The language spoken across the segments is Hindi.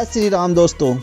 जय श्री राम दोस्तों।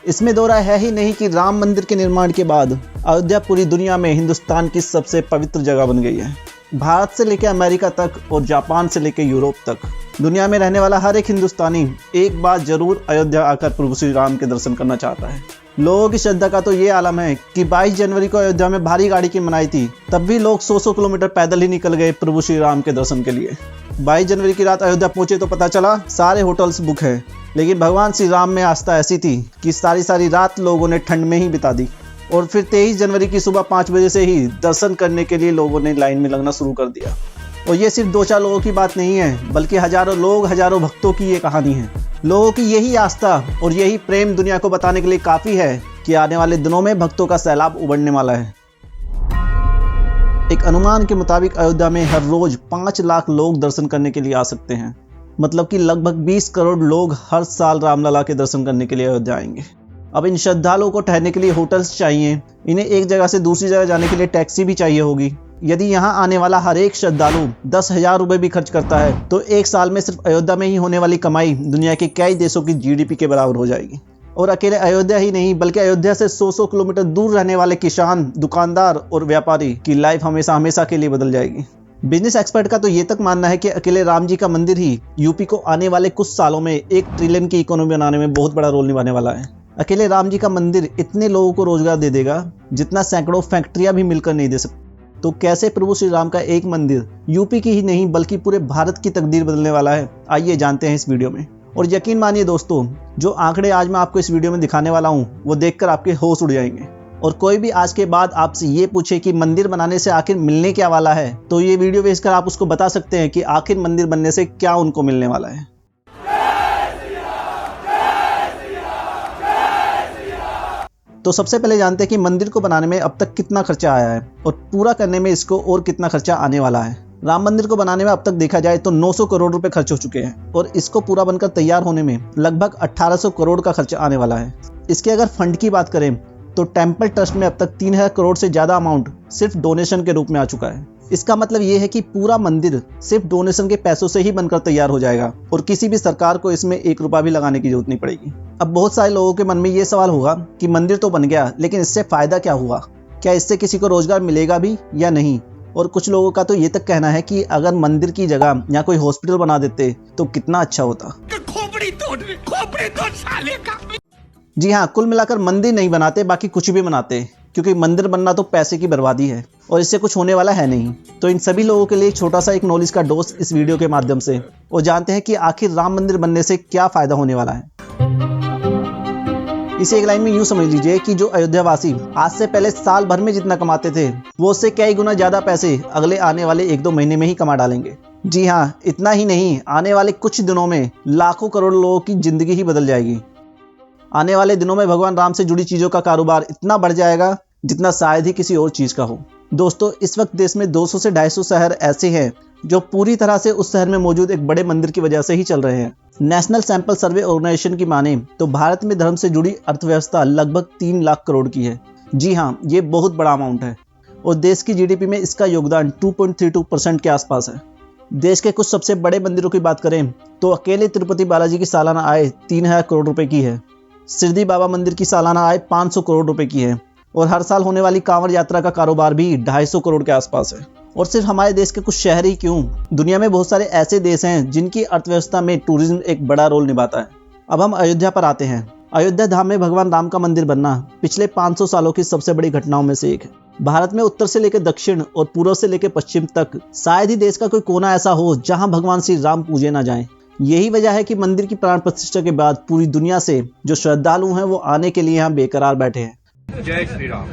इसमें दो राय है ही नहीं कि राम मंदिर के निर्माण के बाद अयोध्या पूरी दुनिया में हिंदुस्तान की सबसे पवित्र जगह बन गई है। भारत से लेकर अमेरिका तक और जापान से लेकर यूरोप तक दुनिया में रहने वाला हर एक हिंदुस्तानी एक बार जरूर अयोध्या आकर प्रभु श्री राम के दर्शन करना चाहता है। लोगों की श्रद्धा का तो ये आलम है कि 22 जनवरी को अयोध्या में भारी गाड़ी की मनाई थी, तब भी लोग 100 किलोमीटर पैदल ही निकल गए प्रभु श्री राम के दर्शन के लिए। 22 जनवरी की रात अयोध्या पहुंचे तो पता चला सारे होटल्स बुक हैं, लेकिन भगवान श्री राम में आस्था ऐसी थी कि सारी रात लोगों ने ठंड में ही बिता दी और फिर 23 जनवरी की सुबह 5 बजे से ही दर्शन करने के लिए लोगों ने लाइन में लगना शुरू कर दिया। और ये सिर्फ 2-4 लोगों की बात नहीं है, बल्कि हजारों लोग, हजारों भक्तों की ये कहानी है। लोगों की यही आस्था और यही प्रेम दुनिया को बताने के लिए काफ़ी है कि आने वाले दिनों में भक्तों का सैलाब उमड़ने वाला है। एक अनुमान के मुताबिक अयोध्या में हर रोज 5 लाख लोग दर्शन करने के लिए आ सकते हैं। मतलब कि लगभग 20 करोड़ लोग हर साल रामलला के दर्शन करने के लिए अयोध्या आएंगे। अब इन श्रद्धालुओं को ठहरने के लिए होटल्स चाहिए, इन्हें एक जगह से दूसरी जगह जाने के लिए टैक्सी भी चाहिए होगी। यदि यहाँ आने वाला हर एक श्रद्धालु 10,000 रुपये भी खर्च करता है तो एक साल में सिर्फ अयोध्या में ही होने वाली कमाई दुनिया के कई देशों की GDP के बराबर हो जाएगी। और अकेले अयोध्या ही नहीं, बल्कि अयोध्या से 100 किलोमीटर दूर रहने वाले किसान, दुकानदार और व्यापारी की लाइफ हमेशा के लिए बदल जाएगी। बिजनेस एक्सपर्ट का तो ये तक मानना है कि अकेले राम जी का मंदिर ही यूपी को आने वाले कुछ सालों में 1 ट्रिलियन की इकोनॉमी बनाने में बहुत बड़ा रोल निभाने वाला है। अकेले राम जी का मंदिर इतने लोगों को रोजगार दे देगा जितना सैकड़ों फैक्ट्रियां भी मिलकर नहीं दे सकती। तो कैसे प्रभु श्री राम का एक मंदिर यूपी की ही नहीं बल्कि पूरे भारत की तकदीर बदलने वाला है, आइए जानते हैं इस वीडियो में। और यकीन मानिए दोस्तों, जो आंकड़े आज मैं आपको इस वीडियो में दिखाने वाला हूँ वो देखकर आपके होश उड़ जाएंगे। और कोई भी आज के बाद आपसे ये पूछे कि मंदिर बनाने से आखिर मिलने क्या वाला है, तो ये वीडियो भेजकर आप उसको बता सकते हैं कि आखिर मंदिर बनने से क्या उनको मिलने वाला है। तो सबसे पहले जानते हैं कि मंदिर को बनाने में अब तक कितना खर्चा आया है और पूरा करने में इसको और कितना खर्चा आने वाला है। राम मंदिर को बनाने में अब तक देखा जाए तो 900 करोड़ रुपए खर्च हो चुके हैं और इसको पूरा बनकर तैयार होने में लगभग 1800 करोड़ का खर्चा आने वाला है। इसके अगर फंड की बात करें तो टेम्पल ट्रस्ट में अब तक 3000 करोड़ से ज़्यादा अमाउंट सिर्फ डोनेशन के रूप में आ चुका है। इसका मतलब ये है कि पूरा मंदिर सिर्फ डोनेशन के पैसों से ही बनकर तैयार हो जाएगा और किसी भी सरकार को इसमें 1 रुपया भी लगाने की जरूरत नहीं पड़ेगी। अब बहुत सारे लोगों के मन में ये सवाल होगा कि मंदिर तो बन गया, लेकिन इससे फ़ायदा क्या हुआ? क्या इससे किसी को रोजगार मिलेगा भी या नहीं? और कुछ लोगों का तो ये तक कहना है कि अगर मंदिर की जगह या कोई हॉस्पिटल बना देते तो कितना अच्छा होता। खोपड़ी तोड़ साले का। जी हाँ, कुल मिलाकर मंदिर नहीं बनाते, बाकी कुछ भी बनाते, क्योंकि मंदिर बनना तो पैसे की बर्बादी है और इससे कुछ होने वाला है नहीं। तो इन सभी लोगों के लिए छोटा सा एक नॉलेज का डोज इस वीडियो के माध्यम से, और जानते हैं कि आखिर राम मंदिर बनने से क्या फायदा होने वाला है। इसे एक लाइन में यूं समझ लीजिए कि जो अयोध्या वासी आज से पहले साल भर में जितना कमाते थे वो उससे कई गुना ज्यादा पैसे अगले आने वाले 1-2 महीने में ही कमा डालेंगे। जी हाँ, इतना ही नहीं, आने वाले कुछ दिनों में लाखों करोड़ लोगों की जिंदगी ही बदल जाएगी। आने वाले दिनों में भगवान राम से जुड़ी चीजों का कारोबार इतना बढ़ जाएगा जितना शायद ही किसी और चीज का हो। दोस्तों, इस वक्त देश में 200 से 250 शहर ऐसे हैं जो पूरी तरह से उस शहर में मौजूद एक बड़े मंदिर की वजह से ही चल रहे हैं। नेशनल सैंपल सर्वे ऑर्गेनाइजेशन की माने तो भारत में धर्म से जुड़ी अर्थव्यवस्था लगभग 3 लाख करोड़ की है। जी हाँ, ये बहुत बड़ा अमाउंट है और देश की GDP में इसका योगदान 2.32% के आसपास है। देश के कुछ सबसे बड़े मंदिरों की बात करें तो अकेले तिरुपति बालाजी की सालाना आय 3000 करोड़ रुपए की है। शिरडी बाबा मंदिर की सालाना आय 500 करोड़ रुपए की है और हर साल होने वाली कांवड़ यात्रा का कारोबार भी 250 करोड़ के आसपास है। और सिर्फ हमारे देश के कुछ शहर ही क्यों, दुनिया में बहुत सारे ऐसे देश हैं जिनकी अर्थव्यवस्था में टूरिज्म एक बड़ा रोल निभाता है। अब हम अयोध्या पर आते हैं। अयोध्या धाम में भगवान राम का मंदिर बनना पिछले 500 सालों की सबसे बड़ी घटनाओं में से एक है। भारत में उत्तर से लेकर दक्षिण और पूर्व से लेकर पश्चिम तक शायद ही देश का कोई कोना ऐसा हो जहां भगवान श्री राम पूजे ना जाएं। यही वजह है कि मंदिर की प्राण प्रतिष्ठा के बाद पूरी दुनिया से जो श्रद्धालु हैं वो आने के लिए यहाँ बेकरार बैठे हैं। जय श्री राम।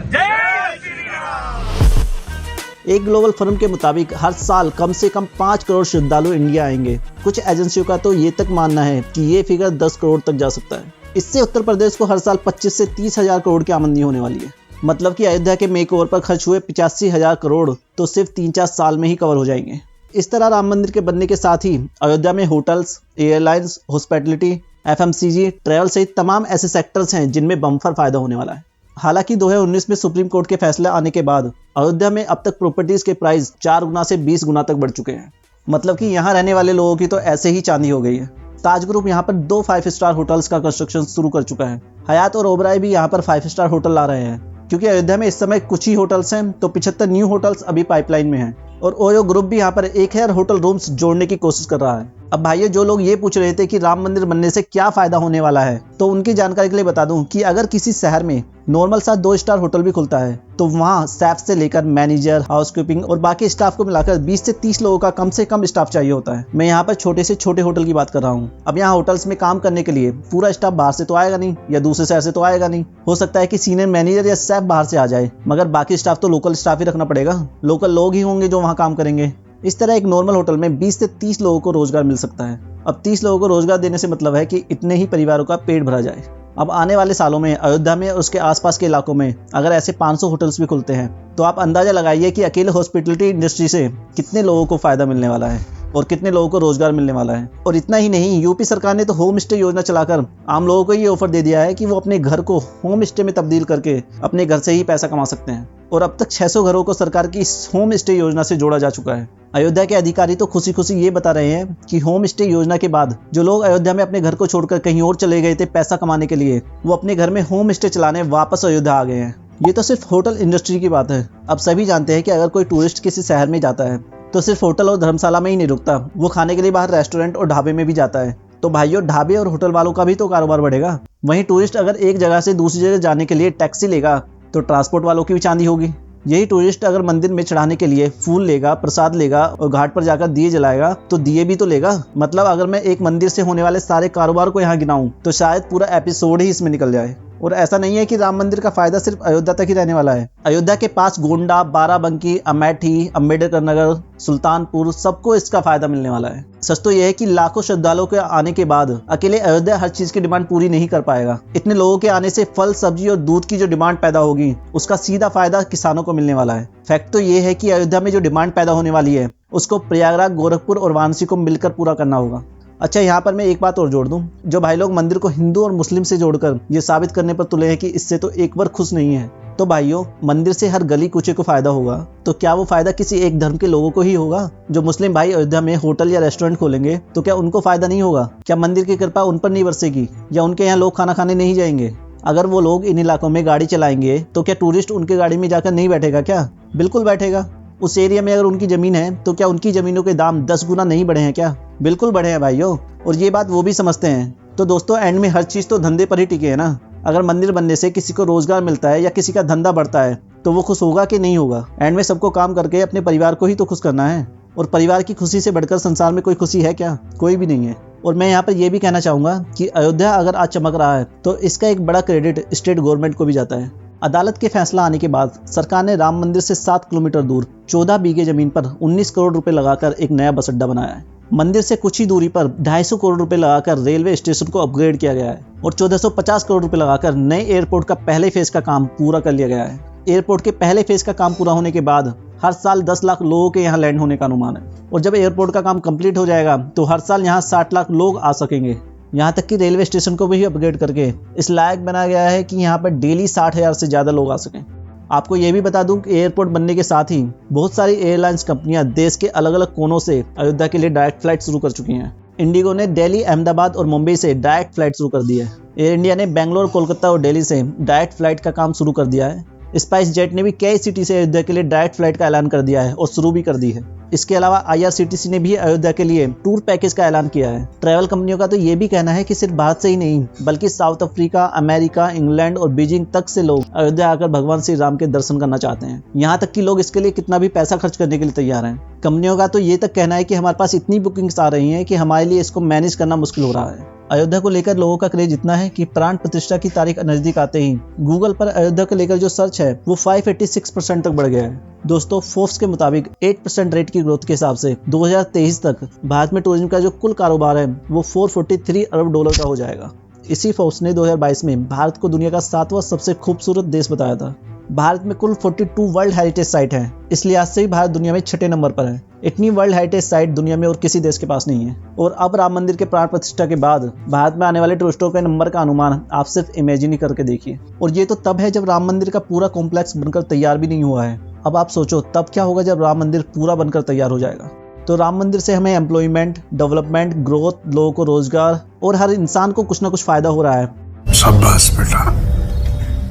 एक ग्लोबल फर्म के मुताबिक हर साल कम से कम 5 करोड़ श्रद्धालु इंडिया आएंगे। कुछ एजेंसियों का तो ये तक मानना है कि ये फिगर 10 करोड़ तक जा सकता है। इससे उत्तर प्रदेश को हर साल 25 से 30 हजार करोड़ की आमदनी होने वाली है। मतलब कि अयोध्या के मेकओवर पर खर्च हुए 85,000 करोड़ तो सिर्फ 3-4 साल में ही कवर हो जाएंगे। इस तरह राम मंदिर के बनने के साथ ही अयोध्या में hotels, airlines, hospitality, FMCG, travel सहित तमाम ऐसे सेक्टर्स हैं जिनमें बम्पर फायदा होने वाला है। हालांकि 2019 में सुप्रीम कोर्ट के फैसले आने के बाद अयोध्या में अब तक प्रॉपर्टीज के प्राइस 4 गुना से 20 गुना तक बढ़ चुके हैं। मतलब कि यहाँ रहने वाले लोगों की तो ऐसे ही चांदी हो गई है। ताज ग्रुप यहाँ पर 2 5 स्टार होटल्स का कंस्ट्रक्शन शुरू कर चुका है। हयात और ओबराय भी यहाँ पर 5 स्टार होटल ला रहे हैं। क्योंकि अयोध्या में इस समय कुछ ही होटल्स हैं, तो 75 न्यू होटल्स अभी पाइपलाइन में हैं। और ओयो ग्रुप भी यहाँ पर 1000 होटल रूम्स जोड़ने की कोशिश कर रहा है। अब भाइयों, जो लोग ये पूछ रहे थे कि राम मंदिर बनने से क्या फायदा होने वाला है, तो उनकी जानकारी के लिए बता दूं कि अगर किसी शहर में नॉर्मल सा 2 स्टार होटल भी खुलता है, तो वहाँ शेफ से लेकर मैनेजर, हाउसकीपिंग और बाकी स्टाफ को मिलाकर 20 से 30 लोगों का कम से कम स्टाफ चाहिए होता है। मैं यहाँ पर छोटे से छोटे होटल की बात कर रहा हूँ। अब यहाँ होटल्स में काम करने के लिए पूरा स्टाफ बाहर से तो आएगा नहीं, या दूसरे शहर से तो आएगा नहीं। हो सकता है कि सीनियर मैनेजर या शेफ बाहर से आ जाए, मगर बाकी स्टाफ तो लोकल स्टाफ ही रखना पड़ेगा। लोकल लोग ही होंगे जो वहाँ काम करेंगे। इस तरह एक नॉर्मल होटल में 20 से 30 लोगों को रोजगार मिल सकता है। अब 30 लोगों को रोजगार देने से मतलब है कि इतने ही परिवारों का पेट भरा जाए। अब आने वाले सालों में अयोध्या में और उसके आसपास के इलाकों में अगर ऐसे 500 होटल्स भी खुलते हैं, तो आप अंदाजा लगाइए कि अकेले हॉस्पिटलिटी इंडस्ट्री से कितने लोगों को फायदा मिलने वाला है और कितने लोगों को रोजगार मिलने वाला है। और इतना ही नहीं, यूपी सरकार ने तो होम स्टे योजना चलाकर आम लोगों को ये ऑफर दे दिया है कि वो अपने घर को होम स्टे में तब्दील करके अपने घर से ही पैसा कमा सकते हैं। और अब तक 600 घरों को सरकार की इस होम स्टे योजना से जोड़ा जा चुका है। अयोध्या के अधिकारी तो खुशी खुशी ये बता रहे हैं कि होम स्टे योजना के बाद जो लोग अयोध्या में अपने घर को छोड़कर कहीं और चले गए थे पैसा कमाने के लिए, वो अपने घर में होम स्टे चलाने वापस अयोध्या आ गए हैं। ये तो सिर्फ होटल इंडस्ट्री की बात है। अब सभी जानते हैं कि अगर कोई टूरिस्ट किसी शहर में जाता है तो सिर्फ होटल और धर्मशाला में ही नहीं रुकता, वो खाने के लिए बाहर रेस्टोरेंट और ढाबे में भी जाता है। तो भाइयों, ढाबे और होटल वालों का भी तो कारोबार बढ़ेगा। वहीं टूरिस्ट अगर एक जगह से दूसरी जगह जाने के लिए टैक्सी लेगा, तो ट्रांसपोर्ट वालों की भी चांदी होगी। यही टूरिस्ट अगर मंदिर में चढ़ाने के लिए फूल लेगा, प्रसाद लेगा और घाट पर जाकर दिए जलाएगा, तो दिए भी तो लेगा। मतलब अगर मैं एक मंदिर से होने वाले सारे कारोबार को यहाँ गिनाऊं, तो शायद पूरा एपिसोड ही इसमें निकल जाए। और ऐसा नहीं है कि राम मंदिर का फायदा सिर्फ अयोध्या तक ही रहने वाला है। अयोध्या के पास गोंडा, बाराबंकी, अमेठी, अम्बेडकर नगर, सुल्तानपुर, सबको इसका फायदा मिलने वाला है। सच तो यह है कि लाखों श्रद्धालुओं के आने के बाद अकेले अयोध्या हर चीज की डिमांड पूरी नहीं कर पाएगा। इतने लोगों के आने से फल, सब्जी और दूध की जो डिमांड पैदा होगी, उसका सीधा फायदा किसानों को मिलने वाला है। फैक्ट तो ये है कि अयोध्या में जो डिमांड पैदा होने वाली है, उसको प्रयागराज, गोरखपुर और वाराणसी को मिलकर पूरा करना होगा। अच्छा, यहाँ पर मैं एक बात और जोड़ दूं, जो भाई लोग मंदिर को हिंदू और मुस्लिम से जोड़कर ये साबित करने पर तुले हैं कि इससे तो एक बार खुश नहीं है, तो भाइयों, मंदिर से हर गली कूचे को फायदा होगा, तो क्या वो फायदा किसी एक धर्म के लोगों को ही होगा? जो मुस्लिम भाई अयोध्या में होटल या रेस्टोरेंट खोलेंगे, तो क्या उनको फायदा नहीं होगा? क्या मंदिर की कृपा उन पर नहीं बरसेगी, या उनके यहाँ लोग खाना खाने नहीं जाएंगे? अगर वो लोग इन इलाकों में गाड़ी चलाएंगे, तो क्या टूरिस्ट उनके गाड़ी में जाकर नहीं बैठेगा क्या? बिल्कुल बैठेगा। उस एरिया में अगर उनकी जमीन है, तो क्या उनकी जमीनों के दाम 10 गुना नहीं बढ़े हैं क्या? बिल्कुल बढ़े हैं भाइयों, और ये बात वो भी समझते हैं। तो दोस्तों, एंड में हर चीज तो धंधे पर ही टिके है ना। अगर मंदिर बनने से किसी को रोजगार मिलता है या किसी का धंधा बढ़ता है, तो वो खुश होगा कि नहीं होगा? एंड में सबको काम करके अपने परिवार को ही तो खुश करना है, और परिवार की खुशी से बढ़कर संसार में कोई खुशी है क्या? कोई भी नहीं है। और मैं यहाँ पर यह भी कहना चाहूंगा कि अयोध्या अगर आज चमक रहा है, तो इसका एक बड़ा क्रेडिट स्टेट गवर्नमेंट को भी जाता है। अदालत के फैसला आने के बाद सरकार ने राम मंदिर से 7 किलोमीटर दूर 14 बीघे जमीन पर 19 करोड़ रुपए लगाकर एक नया बस अड्डा बनाया है। मंदिर से कुछ ही दूरी पर 250 करोड़ रुपए लगाकर रेलवे स्टेशन को अपग्रेड किया गया है, और 1450 करोड़ रुपए लगाकर नए एयरपोर्ट का पहले फेज का काम पूरा कर लिया गया है। एयरपोर्ट के पहले फेज का काम पूरा होने के बाद हर साल 10 लाख लोगों के यहाँ लैंड होने का अनुमान है, और जब एयरपोर्ट का काम कंप्लीट हो जाएगा, तो हर साल यहाँ 60 लाख लोग आ सकेंगे। यहाँ तक कि रेलवे स्टेशन को भी अपग्रेड करके इस लायक बनाया गया है कि यहाँ पर डेली 60,000 से ज़्यादा लोग आ सकें। आपको ये भी बता दूं कि एयरपोर्ट बनने के साथ ही बहुत सारी एयरलाइंस कंपनियां देश के अलग अलग कोनों से अयोध्या के लिए डायरेक्ट फ्लाइट शुरू कर चुकी हैं। इंडिगो ने दिल्ली, अहमदाबाद और मुंबई से डायरेक्ट फ्लाइट शुरू कर दी है। एयर इंडिया ने बेंगलोर, कोलकाता और दिल्ली से डायरेक्ट फ्लाइट का काम शुरू कर दिया है। स्पाइस जेट ने भी कई सिटी से अयोध्या के लिए डायरेक्ट फ्लाइट का ऐलान कर दिया है और शुरू भी कर दी है। इसके अलावा IRCTC ने भी अयोध्या के लिए टूर पैकेज का ऐलान किया है। ट्रैवल कंपनियों का तो ये भी कहना है कि सिर्फ भारत से ही नहीं, बल्कि साउथ अफ्रीका, अमेरिका, इंग्लैंड और बीजिंग तक से लोग अयोध्या आकर भगवान श्री राम के दर्शन करना चाहते हैं। यहाँ तक कि लोग इसके लिए कितना भी पैसा खर्च करने के लिए तैयार हैं। कंपनियों का तो ये तक कहना है कि हमारे पास इतनी बुकिंग्स आ रही हैं कि हमारे लिए इसको मैनेज करना मुश्किल हो रहा है। अयोध्या को लेकर लोगों का क्रेज इतना है कि प्राण प्रतिष्ठा की तारीख नजदीक आते ही गूगल पर अयोध्या को लेकर जो सर्च है वो 586% तक बढ़ गया है। दोस्तों, फोर्ब्स के मुताबिक 8% रेट की ग्रोथ के हिसाब से 2023 तक भारत में टूरिज्म का जो कुल कारोबार है वो 443 अरब डॉलर का हो जाएगा। इसी फोर्ब्स ने 2022 में भारत को दुनिया का 7वां सबसे खूबसूरत देश बताया था। भारत में कुल 42 वर्ल्ड हेरिटेज साइट हैं, इस लिहाज से ही भारत दुनिया में 6ठे नंबर पर है। इतनी वर्ल्ड हेरिटेज साइट दुनिया में और किसी देश के पास नहीं है। और अब राम मंदिर के प्राण प्रतिष्ठा के बाद भारत में आने वाले टूरिस्टों के नंबर का अनुमान आप सिर्फ इमेजिन ही करके देखिए। और ये तो तब है जब राम मंदिर का पूरा कॉम्प्लेक्स बनकर तैयार भी नहीं हुआ है। अब आप सोचो तब क्या होगा जब राम मंदिर पूरा बनकर तैयार हो जाएगा। तो राम मंदिर से हमें एम्प्लॉयमेंट, डेवलपमेंट, ग्रोथ, लोगों को रोजगार और हर इंसान को कुछ ना कुछ फायदा हो रहा है। शाबाश बेटा,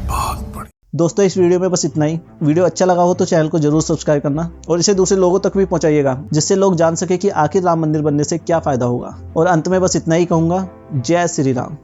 बहुत बढ़िया। दोस्तों इस वीडियो में बस इतना ही। वीडियो अच्छा लगा हो तो चैनल को जरूर सब्सक्राइब करना और इसे दूसरे लोगों तक भी पहुंचाइएगा, जिससे लोग जान सके कि आखिर राम मंदिर बनने से क्या फायदा होगा। और अंत में बस इतना ही कहूंगा, जय श्री राम।